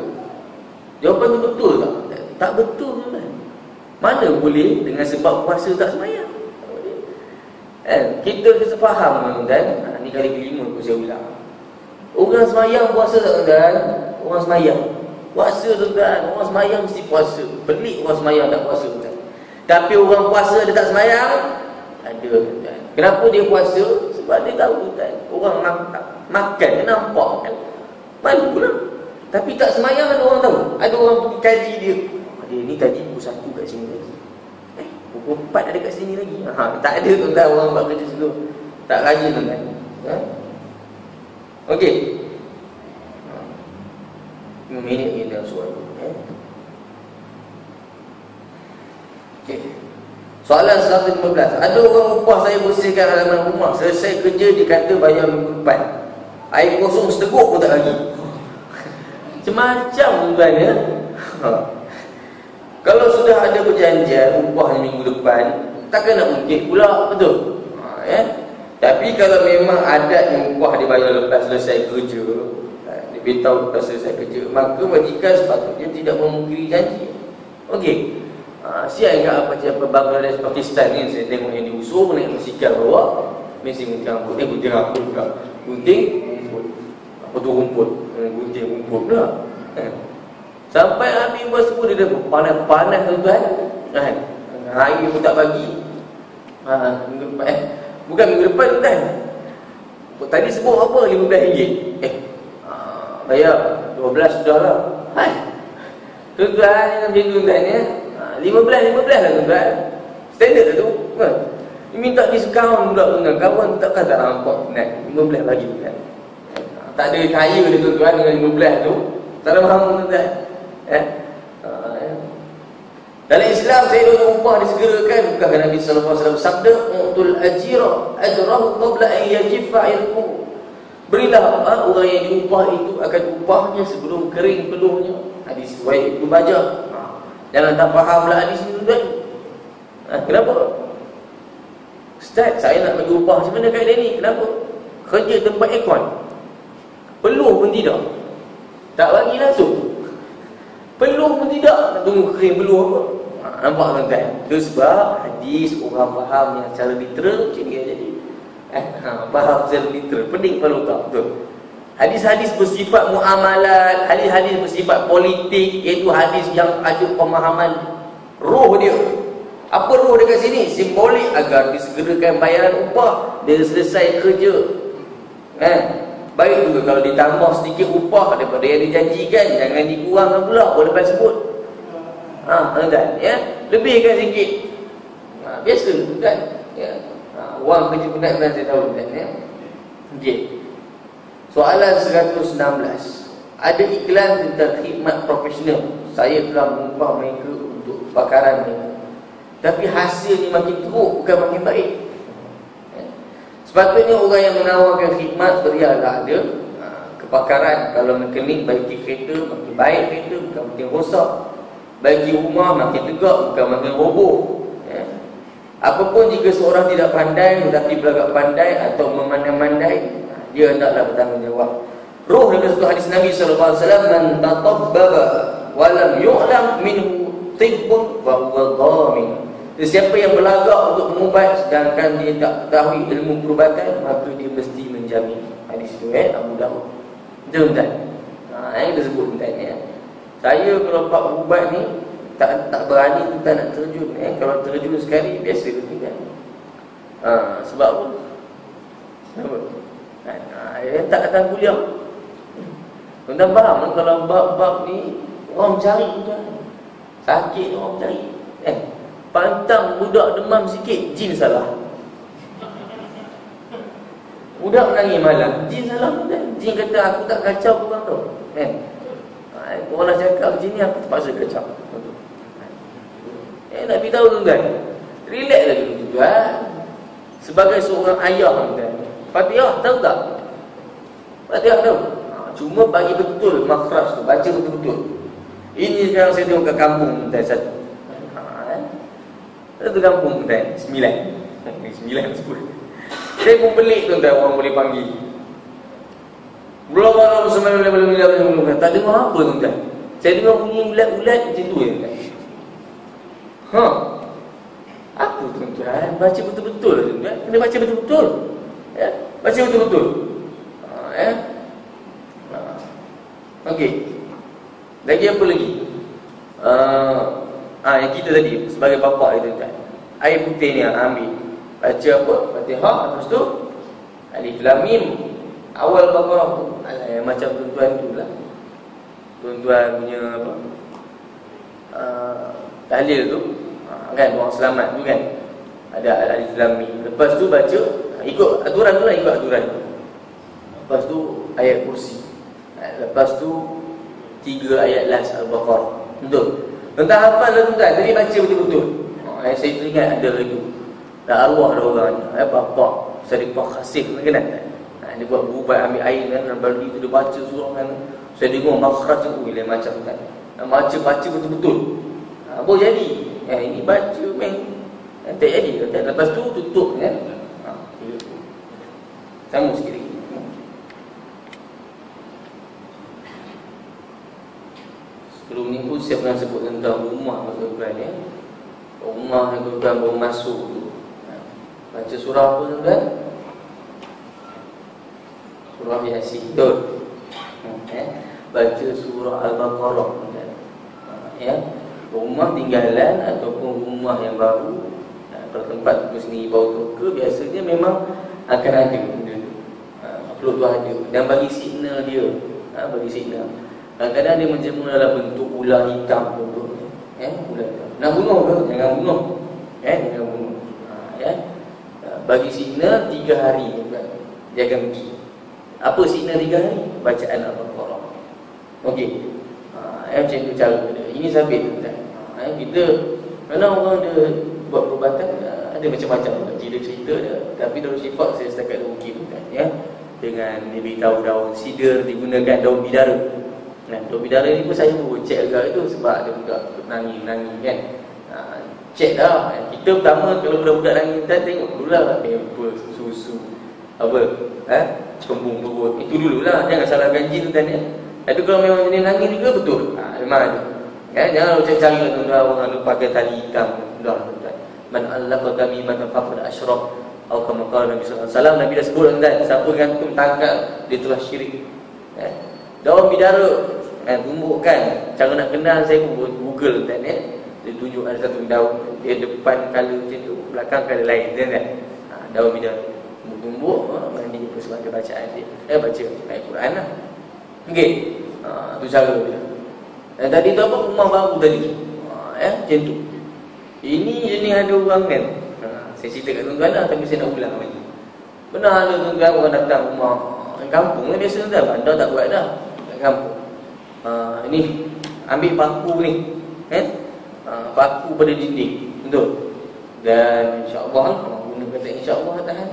[SPEAKER 1] Jawapan tu betul tak? Tak betul kan? Mana boleh dengan sebab puasa tak semayang? Kita kena faham kan? Ni kali kelima aku saya ulang. Orang semayang puasa tak tuan? Orang semayang puasa tuan, orang semayang mesti puasa. Pelik orang semayang tak puasa tuan. Tapi orang puasa dia tak semayang, ada tuan. Kenapa dia puasa? Sebab dia tahu tuan, orang makan dia nampak kan. Malu pula. Tapi tak semayang ada orang tahu. Ada orang pergi kaji dia. Dia ni tadi pukul 1 kat sini lagi. Pukul 4 ada kat sini lagi. Tak ada tuan orang buat kerja situ. Tak rajin tuan. Okey. 5 minit kita soal. Okey. Soalan 115. Ada orang upah saya bersihkan halaman rumah, selesai kerja dikata bayar minggu depan. Air kosong seteguk pun tak lagi. Macam-macam tuan ya. Kalau sudah ada perjanjian upah minggu depan, takkan nak mungkin pula, betul? Tapi kalau memang adatnya upah dibayar lepas selesai kerja, dia beritahu lepas selesai kerja, maka majikan sepatutnya tidak memungkiri janji. Okey. Siap ingat apa siapa Bangladesh, Pakistan ni, saya tengok yang diusung naik motosikal bawa, mesti gunting rambut, gunting rambut juga. Gunting rumput. potong rumput, gunting rumput pula. Sampai habis bos pun dia dah panas-panas tuan kan. Hari pun tak bagi. Bukan minggu depan tuan. Tadi sebut apa RM15. Bayar 12 sudah lah. Tuan-tuan macam tu tuan ya. 15 lah tuan. Standard lah tu. Dia minta diskaun pula tuan. Kawan takkan tak nampak tuan. 15 bagi tuan. Tak ada kaya dia tuan dengan 15 tu. Tak ada mahu tuan. Dalam Islam saya dulu upah disegerakan. Bukankah Nabi SAW sabda, "Utul ajira ajrahu qabla an yajifa ilmu." Berilah orang yang diupah itu akan upahnya sebelum kering peluhnya. Hadis riwayat Ibnu Majah. Jangan tak fahamlah hadis ni tuan. Kenapa? Ustaz, saya nak bagi upah macam mana keadaan ni? Kenapa? Kerja tempat aircon. Peluh pun tidak. Tak bagi langsung. Peluh pun tidak. Nak tunggu kering peluh apa? Nampak tuan-tuan? Itu sebab hadis orang faham yang secara literal macam ni jadi. Faham secara literal. Pening kalau tak betul. Hadis-hadis bersifat muamalat, hadis-hadis bersifat politik, iaitu hadis yang ada pemahaman roh dia. Apa roh dekat sini? Simbolik agar disegerakan bayaran upah dia selesai kerja. Baik juga kalau ditambah sedikit upah daripada yang dijanjikan, jangan dikurangkan pula boleh lepas sebut. Tuan ya, lebihkan sikit. Biasa kan ya. Wang kerja penat kan saya tahu kan ya. Okey. Soalan 116. Ada iklan tentang khidmat profesional. Saya telah mengupah mereka untuk bakaran mereka. Tapi hasilnya makin teruk, bukan makin baik. Sepatutnya orang yang menawarkan khidmat berialah ada kebakaran. Kalau mekanik baiki kereta, makin baik kereta, bukan makin rosak. Baiki rumah, makin tegak, bukan makin roboh. Apapun jika seorang tidak pandai tetapi belagak pandai atau memandai-mandai, dia hendaklah bertanggungjawab. Ruh dalam satu hadis Nabi SAW, "Man tatabbaba wa lam yu'lam minhu tibbun wa huwa dhamin." Siapa yang berlagak untuk mengubat sedangkan dia tak ketahui ilmu perubatan, maka dia mesti menjamin. Hadis itu Abu Daud. Betul tak? Yang kita sebut tadi. Saya kalau pak ubat ni tak berani kita nak terjun. Kalau terjun sekali biasa tu kan. Sebab apa? Kenapa? Tak datang kuliah. Tuan-tuan faham kalau bab-bab ni orang cari tuan. Sakit orang cari. Pantang budak demam sikit, jin salah. Budak menangis malam, jin salah tuan. Jin kata aku tak kacau korang tu. Korang dah cakap macam ni, aku terpaksa kacau. Nak beritahu tuan-tuan, relax lagi tuan. Sebagai seorang ayah tuan, Fatihah tahu tak? Fatihah tahu. Cuma bagi betul makhraj tu, baca betul-betul. Ini sekarang saya tengok kat kampung tuan satu. Satu kampung tuan, 9, 10. Saya pun pelik tuan, orang boleh panggil. Belum semalam tak dengar apa tuan. Saya dengar bunyi ulat-ulat macam tu tuan. Apa tuan-tuan? Baca betul-betul tuan. Kena baca betul-betul. Ya, baca betul-betul. Okey. Lagi apa lagi? Yang kita tadi sebagai bapa itu tuan. Air putih ni ambil. Baca apa? Fatihah, lepas tu Alif Lam Mim. Awal Baqarah tu macam tuan-tuan tu lah. Tuan-tuan punya apa? Tahlil tu. Kan orang selamat tu kan. Ada Alif Lam Mim. Lepas tu baca ikut aturan tu lah, ikut aturan. Lepas tu ayat kursi. Lepas tu 3 ayat last Al-Baqarah. Betul. Tuan-tuan hafal lah tuan-tuan. Tadi baca betul-betul. Saya teringat ada itu. Dah arwah dah orang. Bapak Saripah Khasif kenal tak? Dia buat berubat ambil air kan, dalam baldi tu dia baca surah kan. Saya dengar makhraj tu macam kan. Baca betul-betul. Boleh jadi. Ini baca main tak jadi. Lepas tu tutup kan. Sama sikit lagi. Sebelum ni pun saya pernah sebut tentang rumah tuan-tuan ya. Rumah yang tuan-tuan baru masuk tu. Baca surah apa tuan-tuan? Surah Yasin. Betul. Baca surah Al-Baqarah kan? Rumah tinggalan ataupun rumah yang baru, kalau tempat tu sendiri baru tuka, biasanya memang akan ada benda tu, perlu tu ada. Dan bagi signal dia, bagi signal. Kadang-kadang dia menjemur dalam bentuk ular hitam contohnya. Ular hitam. Nak bunuh ke? Jangan bunuh. Jangan bunuh. Bagi signal 3 hari dia akan pergi. Apa signal 3 hari? Bacaan Al-Baqarah. Okey. Macam tu cara dia. Ini sabit tuan. Kita kadang orang dia buat perubatan ada macam-macam cerita dia. Tapi Darul Shifa saya setakat okey tuan dengan dia beritahu daun sidr digunakan daun bidara. Daun bidara ni pun saya pun cek agak itu sebab ada budak nangis kan. Cek dah. Kita pertama kalau budak-budak nangis kita tengok dululah pamper, susu, apa? Kembung perut. Itu dululah. Jangan salahkan jin tuan ya. Tapi kalau memang jenis nangis juga betul. Memang ada. Jangan cari tuan orang lu pakai tali hitam. Dah tuan. Man allaqa tamimatan faqad asyraf. Atau kama qala Nabi sallallahu alaihi wasallam, Nabi dah sebut tuan, siapa gantung tangkal dia telah syirik. Daun bidara tumbukkan. Cara nak kenal saya pun Google tuan ya. Dia tunjuk ada satu daun, dia depan color macam tu, belakang color lain kan. Daun bidara tumbuk, mandi jumpa sebagai bacaan dia. Baca ayat Quran lah. Okey. Tu cara dia. Dan tadi tu apa, rumah baru tadi. Macam tu. Ini jenis ada orang kan. Saya cerita kat tuan-tuan lah, tapi saya nak ulang lagi. Pernah ada tuan-tuan orang datang rumah kampung ni biasa tuan, bandar tak buat dah. Kat kampung. Ni ambil paku ni. Paku pada dinding. Betul. Dan insya-Allah guna kata insya-Allah tahan.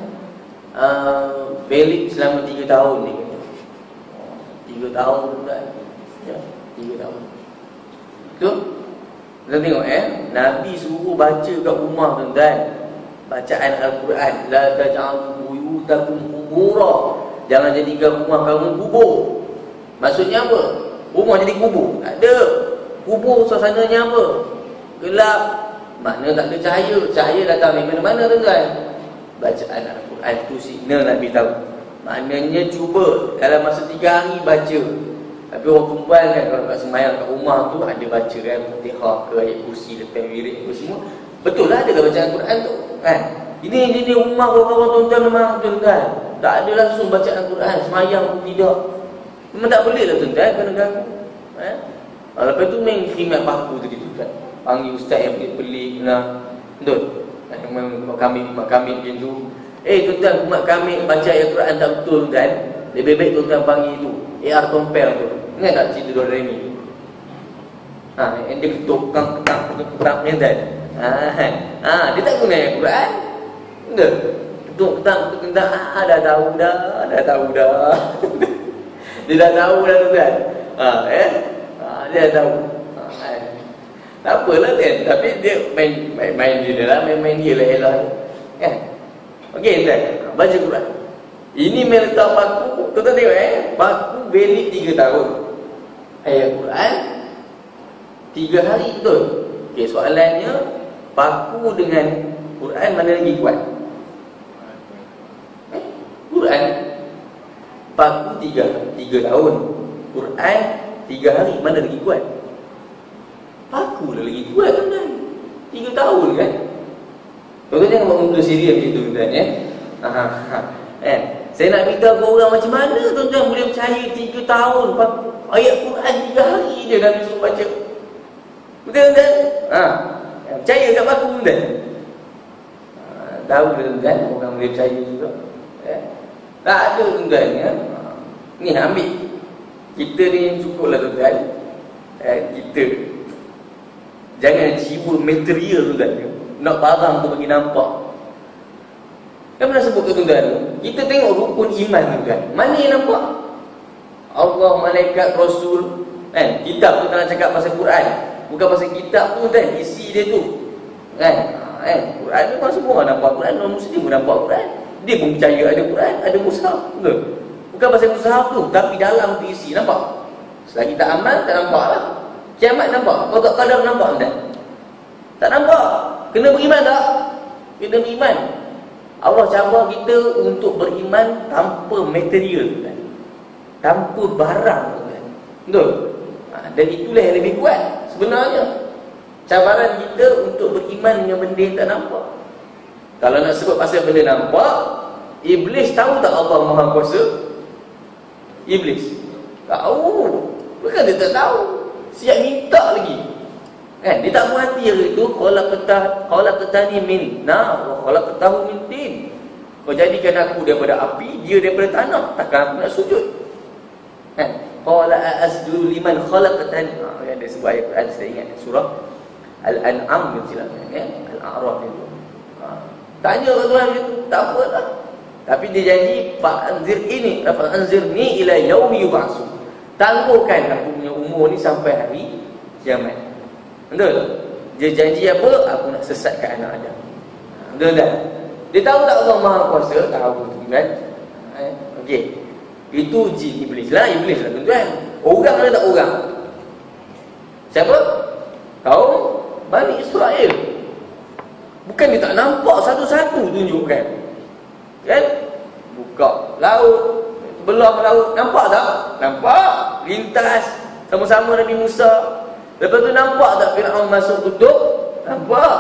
[SPEAKER 1] Valid selama 3 tahun ni. 3 tahun tuan. Ya, 3 tahun. Betul? Kita tengok Nabi suruh baca kat rumah tuan-tuan. Bacaan Al-Quran. La taj'alu buyutakum qubura. Jangan jadikan rumah kamu kubur. Maksudnya apa? Rumah jadi kubur. Tak ada. Kubur suasananya apa? Gelap. Makna tak ada cahaya. Cahaya datang dari mana-mana tuan-tuan. Bacaan Al-Quran tu signal Nabi tahu. Maknanya cuba dalam masa 3 hari baca. Tapi orang perempuan kan kalau kat semayang kat rumah tu ada baca kan Fatihah ke ayat kursi lepas wirid ke semua. Betul lah ada bacaan Al-Quran tu kan. Ini rumah orang-orang tuan-tuan memang tuan-tuan. Tak ada langsung bacaan Al-Quran, semayang pun tidak. Memang tak boleh lah tuan-tuan kena ganggu. Lepas tu main khidmat paku tadi tuan-tuan. Panggil ustaz yang pelik-pelik lah. Betul? Mak kami macam tu. Tuan-tuan, mak kami baca ayat Quran tak betul tuan. Lebih baik tuan-tuan panggil tu AR Tompel tu. Ingat tak cerita Doremi? Yang dia ketuk-ketang ni tuan. Dia tak guna ayat Quran. Betul? Ketuk-ketang dah tahu dah. Dia dah tahu dah tuan. Dia dah tahu. Tak apalah kan. Tapi dia main dia lah. Main dia lah elah. Kan? Okey tuan. Baca Quran. Ini main letak paku. Tuan tengok paku valid 3 tahun. Ayat Quran 3 hari betul. Okey, soalannya paku dengan Quran mana lagi kuat? Quran paku 3 tahun. Quran 3 hari mana lagi kuat? Paku lah lagi kuat tuan. 3 tahun kan. Tuan-tuan jangan buat muka serius macam tu tuan Saya nak beritahu ke orang macam mana tuan-tuan boleh percaya 3 tahun paku ayat Quran 3 hari je Nabi suruh baca. Betul tuan? Percaya kat paku tuan. Tahu tuan orang boleh percaya juga. Tak ada tuan Ni ambil. Kita ni cukuplah tuan. Kita jangan jiwa material tuan. Nak barang tu bagi nampak. Kan pernah sebut ke tuan? Kita tengok rukun iman tuan. Mana yang nampak? Allah, malaikat, Rasul. Kitab tu tak nak cakap pasal Quran. Bukan pasal kitab tu tuan. Isi dia tu. Quran tu kan semua orang nampak Quran. Orang Muslim pun nampak Quran. Dia pun percaya ada Quran, ada mushaf. Betul? Bukan pasal mushaf tu, tapi dalam tu isi. Nampak? Selagi tak amal, tak nampak lah. Kiamat nampak? Kau tak kadang nampak tuan? Tak nampak. Kena beriman tak? Kena beriman. Allah cabar kita untuk beriman tanpa material tuan. tanpa barang, tuan. Betul? Dan itulah yang lebih kuat sebenarnya. Cabaran kita untuk beriman dengan benda yang tak nampak. Kalau nak sebut pasal benda nampak, Iblis tahu tak Allah Maha Kuasa? Iblis tahu. Bukan dia tak tahu, siap minta lagi. Kan? Dia tak berhati hari itu. Khalaqtani min nar wa khalaqtahu min tin. Kau jadikan aku daripada api, dia daripada tanah. Takkan aku nak sujud? Kan? Qala asjudu liman khalaqtani. Ada sebuah ayat Quran saya ingat, surah Al-An'am, silakan ya, Al-A'raf itu. Tanya kat Tuhan gitu, tak apalah. Tapi dia janji fa'anzirni ila yaumi yub'atsun. Tangguhkan aku punya umur ni sampai hari kiamat. Betul? Dia janji apa? Aku nak sesatkan anak Adam. Betul tak? Dia tahu tak Allah Maha Kuasa? Tahu tu kan? Okey. Itu jin iblis lah tuan-tuan. Orang ada tak orang? Siapa? Kaum Bani Israel. Bukan dia tak nampak satu-satu tunjukkan. Kan? Buka laut, belah laut, nampak tak? Nampak. Lintas sama-sama Nabi Musa. Lepas tu nampak tak Fir'aun masuk kutub? Nampak.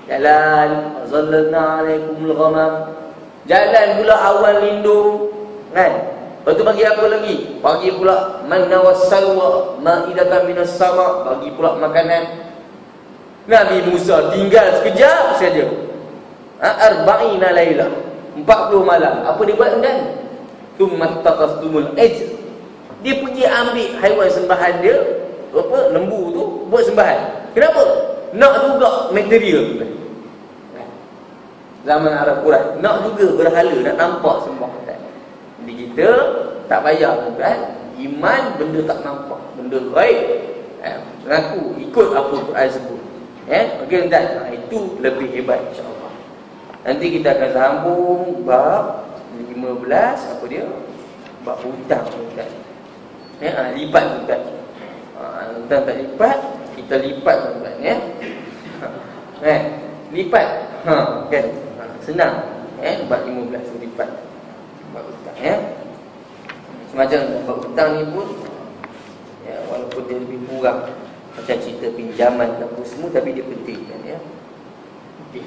[SPEAKER 1] Jalan, zallalna alaikumul ghamam. Jalan pula awan lindung. Kan? Lepas tu bagi apa lagi? Bagi pula manna wassalwa, ma'idatan minas sama, bagi pula makanan. Nabi Musa tinggal sekejap saja. Arba'ina lailah, 40 malam. Apa dia buat kan? Tsumma taqastumul ajr. Dia pergi ambil haiwan sembahan dia, apa, lembu tu, buat sembahan. Kenapa? Nak juga material. Zaman Arab Quran, nak juga berhala, nak nampak sembah. Jadi kita tak payah kan? Iman benda tak nampak, benda ghaib. Mengaku ikut apa Quran sebut. Okey tuan, itu lebih hebat insya-Allah. Nanti kita akan sambung bab 15, apa dia? Bab hutang tuan. Lipat tuan. Tuan tak lipat, kita lipat tuan ya. Lipat. Kan? Senang. Bab 15 lipat. Bab hutang ya. Semacam bab hutang ni pun ya, walaupun dia lebih kurang macam cerita pinjaman dan semua, tapi dia penting kan ya. Okey.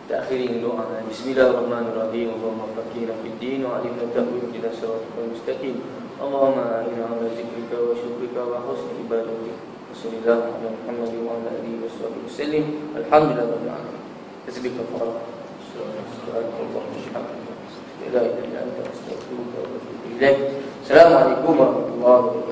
[SPEAKER 1] Kita akhiri dengan doa. Bismillahirrahmanirrahim. Allahumma faqihna fid din wa 'allimna ta'wil ila siratal mustaqim. Allahumma inna ala zikrika wa syukrika wa husni ibadatik. Sallallahu alaihi Muhammad wa ala alihi washabihi wasallam. Alhamdulillah rabbil alamin. Tasbihka Allah. Subhanallah. Assalamualaikum warahmatullahi wabarakatuh.